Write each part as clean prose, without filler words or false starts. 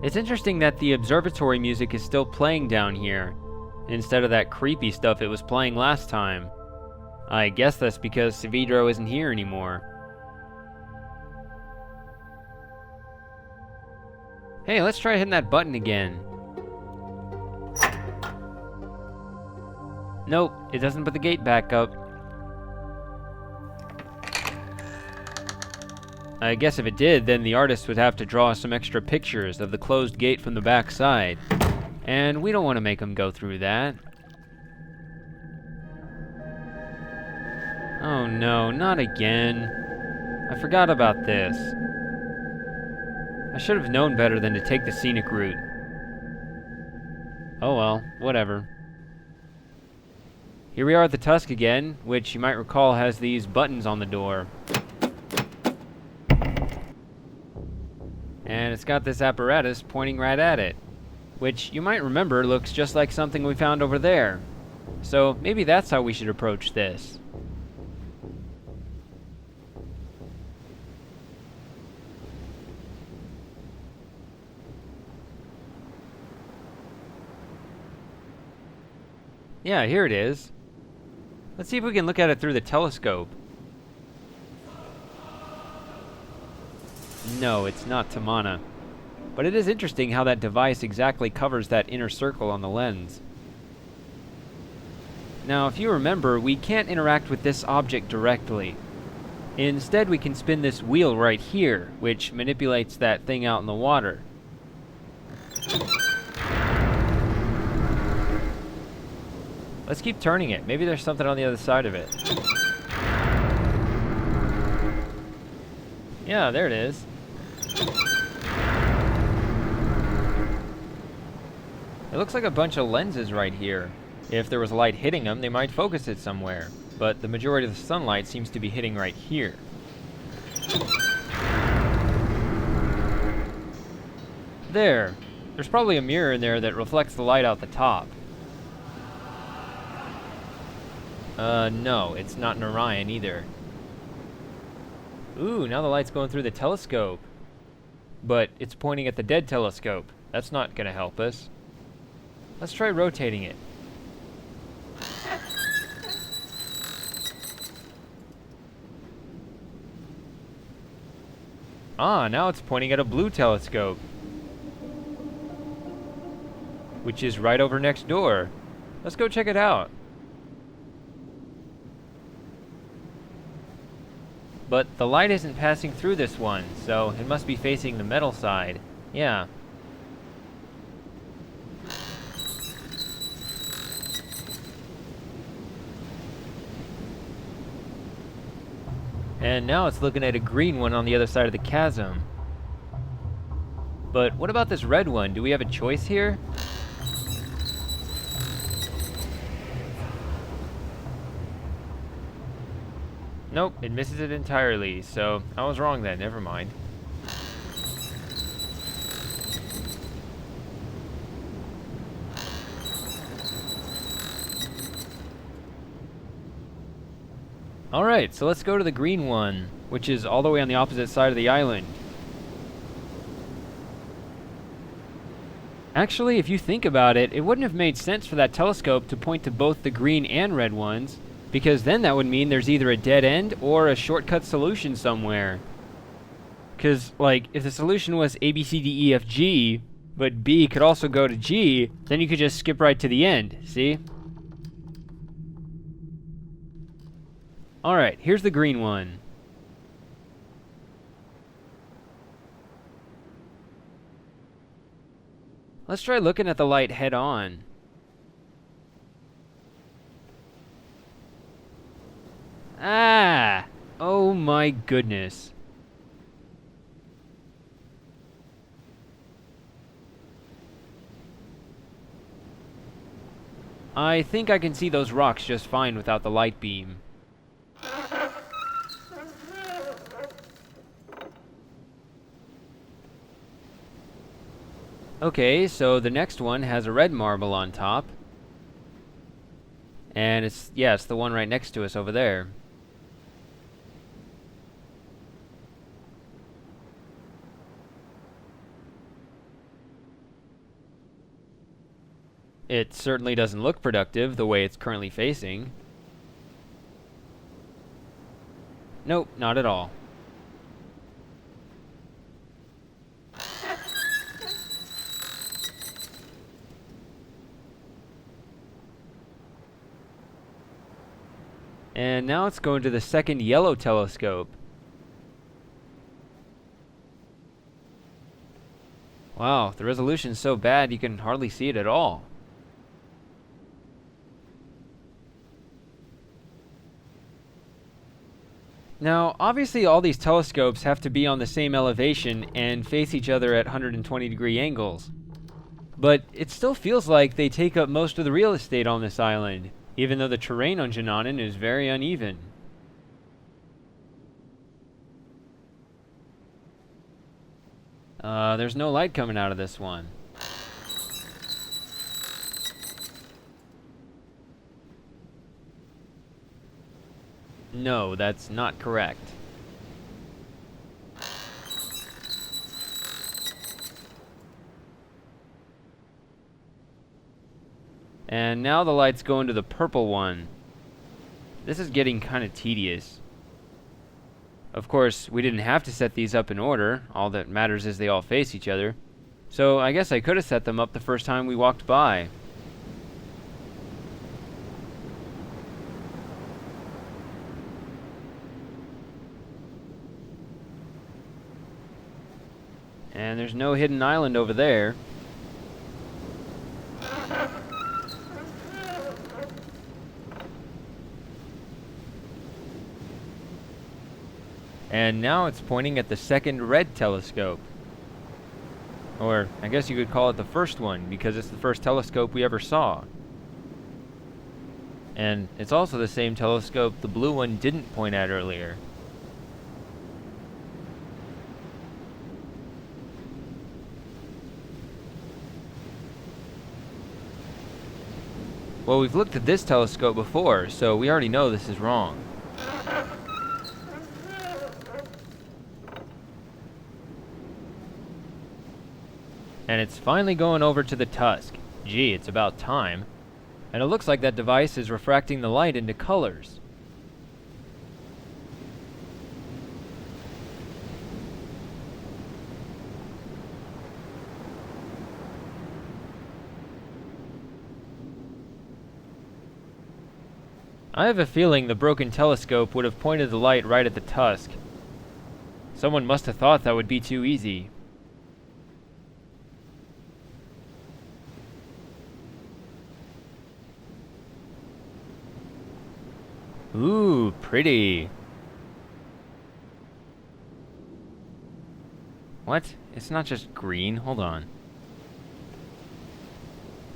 It's interesting that the observatory music is still playing down here, instead of that creepy stuff it was playing last time. I guess that's because Savidro isn't here anymore. Hey, let's try hitting that button again. Nope, it doesn't put the gate back up. I guess if it did, then the artist would have to draw some extra pictures of the closed gate from the back side. And we don't want to make him go through that. Oh no, not again. I forgot about this. I should have known better than to take the scenic route. Oh well, whatever. Here we are at the Tusk again, which you might recall has these buttons on the door. And it's got this apparatus pointing right at it, which you might remember looks just like something we found over there. So maybe that's how we should approach this. Yeah, here it is. Let's see if we can look at it through the telescope. No, it's not Tamana. But it is interesting how that device exactly covers that inner circle on the lens. Now, if you remember, we can't interact with this object directly. Instead, we can spin this wheel right here, which manipulates that thing out in the water. Let's keep turning it. Maybe there's something on the other side of it. Yeah, there it is. It looks like a bunch of lenses right here. If there was light hitting them, they might focus it somewhere. But the majority of the sunlight seems to be hitting right here. There. There's probably a mirror in there that reflects the light out the top. No, it's not an Orion either. Ooh, now the light's going through the telescope. But it's pointing at the dead telescope. That's not gonna help us. Let's try rotating it. Ah, now it's pointing at a blue telescope, which is right over next door. Let's go check it out. But the light isn't passing through this one, so it must be facing the metal side. Yeah. And now it's looking at a green one on the other side of the chasm. But what about this red one? Do we have a choice here? Nope, it misses it entirely, so I was wrong then, never mind. Alright, so let's go to the green one, which is all the way on the opposite side of the island. Actually, if you think about it, it wouldn't have made sense for that telescope to point to both the green and red ones, because then that would mean there's either a dead end or a shortcut solution somewhere. Because, like, if the solution was A, B, C, D, E, F, G, but B could also go to G, then you could just skip right to the end, see? Alright, here's the green one. Let's try looking at the light head on. Ah! Oh my goodness. I think I can see those rocks just fine without the light beam. Okay, so the next one has a red marble on top. And it's the one right next to us over there. It certainly doesn't look productive the way it's currently facing. Nope, not at all. And now it's going to the second yellow telescope. Wow, the resolution's so bad you can hardly see it at all. Now, obviously all these telescopes have to be on the same elevation and face each other at 120-degree angles. But it still feels like they take up most of the real estate on this island, even though the terrain on Jananen is very uneven. There's no light coming out of this one. No, that's not correct. And now the light's going to the purple one. This is getting kind of tedious. Of course, we didn't have to set these up in order. All that matters is they all face each other. So I guess I could have set them up the first time we walked by. And there's no hidden island over there. And now it's pointing at the second red telescope. Or, I guess you could call it the first one, because it's the first telescope we ever saw. And it's also the same telescope the blue one didn't point at earlier. Well, we've looked at this telescope before, so we already know this is wrong. And it's finally going over to the Tusk. Gee, it's about time. And it looks like that device is refracting the light into colors. I have a feeling the broken telescope would have pointed the light right at the Tusk. Someone must have thought that would be too easy. Ooh, pretty. What? It's not just green. Hold on.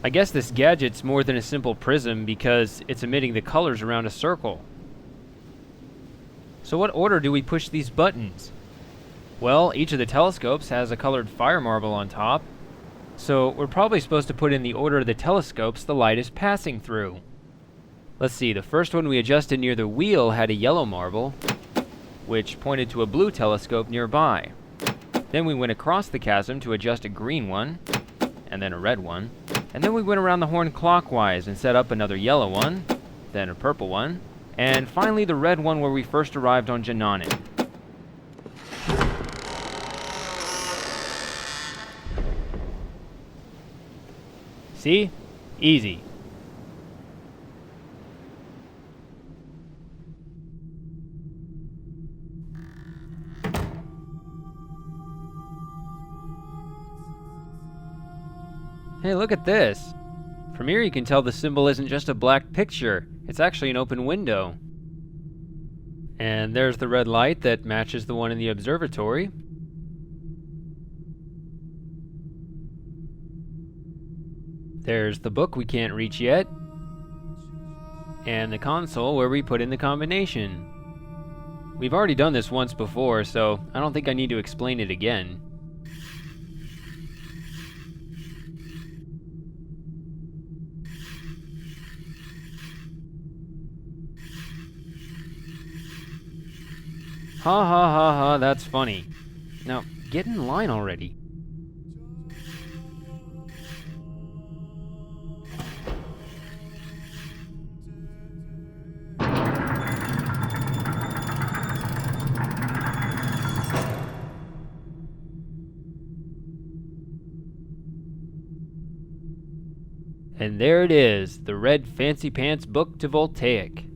I guess this gadget's more than a simple prism because it's emitting the colors around a circle. So what order do we push these buttons? Well, each of the telescopes has a colored fire marble on top, so we're probably supposed to put in the order of the telescopes the light is passing through. Let's see, the first one we adjusted near the wheel had a yellow marble, which pointed to a blue telescope nearby. Then we went across the chasm to adjust a green one, and then a red one. And then we went around the horn clockwise and set up another yellow one, then a purple one, and finally the red one where we first arrived on Jananen. See? Easy. Hey, look at this. From here you can tell the symbol isn't just a black picture, it's actually an open window. And there's the red light that matches the one in the observatory. There's the book we can't reach yet. And the console where we put in the combination. We've already done this once before, so I don't think I need to explain it again. Ha ha ha ha, that's funny. Now, get in line already. And there it is, the red fancy pants book to Voltaic.